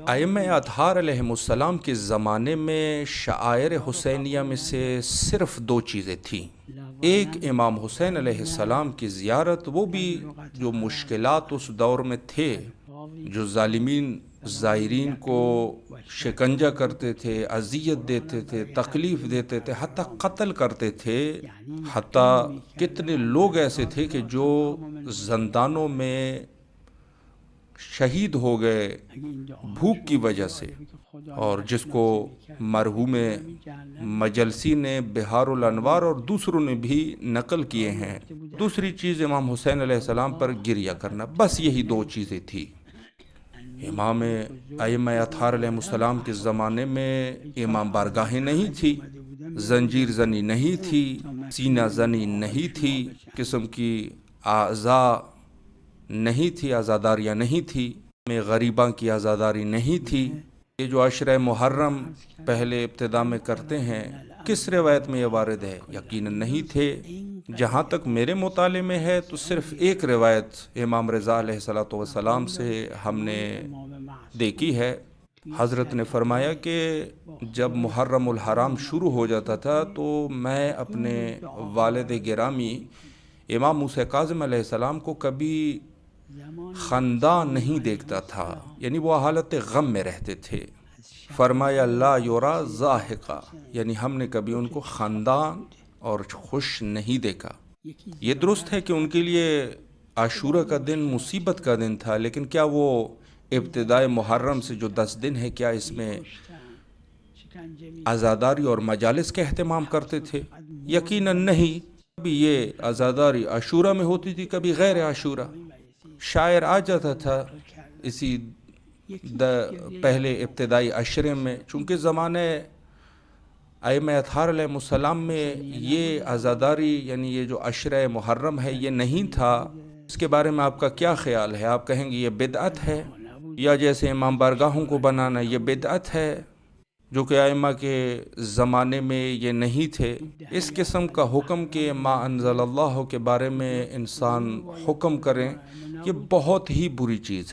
ائمہ اطہار علیہم السلام کے زمانے میں شعائر حسینیہ میں سے صرف دو چیزیں تھیں۔ ایک امام حسین علیہ السلام کی زیارت، وہ بھی جو مشکلات اس دور میں تھے، جو ظالمین زائرین کو شکنجہ کرتے تھے، اذیت دیتے تھے، تکلیف دیتے تھے، حتیٰ قتل کرتے تھے۔ حتیٰ کتنے لوگ ایسے تھے کہ جو زندانوں میں شہید ہو گئے بھوک کی وجہ سے، اور جس کو مرحوم مجلسی نے بہار الانوار اور دوسروں نے بھی نقل کیے ہیں۔ دوسری چیز امام حسین علیہ السلام پر گریہ کرنا، بس یہی دو چیزیں تھی۔ امام ائمہ اطہار علیہ السلام کے زمانے میں امام بارگاہیں نہیں تھی، زنجیر زنی نہیں تھی، سینہ زنی نہیں تھی، قسم کی اعضاء نہیں تھی، آزاداریاں نہیں تھی، میں غریباں کی آزاداری نہیں تھی۔ یہ جو عشرہ محرم پہلے ابتدا میں کرتے ہیں، کس روایت میں یہ وارد ہے؟ یقیناً نہیں تھے۔ جہاں تک میرے مطالعے میں ہے تو صرف ایک روایت امام رضا علیہ الصلوۃ والسلام سے ہم نے دیکھی ہے۔ حضرت نے فرمایا کہ جب محرم الحرام شروع ہو جاتا تھا تو میں اپنے والد گرامی امام موسیٰ کاظم علیہ السلام کو کبھی خندہ نہیں دیکھتا تھا، یعنی وہ حالت غم میں رہتے تھے۔ فرمایا لا یرا ضاحکا، یعنی ہم نے کبھی ان کو خندان اور خوش نہیں دیکھا۔ یہ درست ہے کہ ان کے لیے عاشورہ کا دن مصیبت کا دن تھا، لیکن کیا وہ ابتدائے محرم سے جو 10 دن ہے، کیا اس میں عزاداری اور مجالس کا اہتمام کرتے تھے؟ یقیناً نہیں۔ کبھی یہ عزاداری عاشورہ میں ہوتی تھی، کبھی غیر عاشورہ۔ شاعر آ جاتا تھا اسی پہلے ابتدائی عشرے میں، چونکہ زمانے ائمہ اطہار علیہ السلام میں یہ عزاداری یعنی یہ جو عشرہ محرم ہے یہ نہیں تھا۔ اس کے بارے میں آپ کا کیا خیال ہے؟ آپ کہیں گے یہ بدعت ہے، یا جیسے امام بارگاہوں کو بنانا یہ بدعت ہے، جو کہ ائمہ کے زمانے میں یہ نہیں تھے۔ اس قسم کا حکم کہ ما انزل اللہ کے بارے میں انسان حکم کریں، یہ بہت ہی بری چیز ہے۔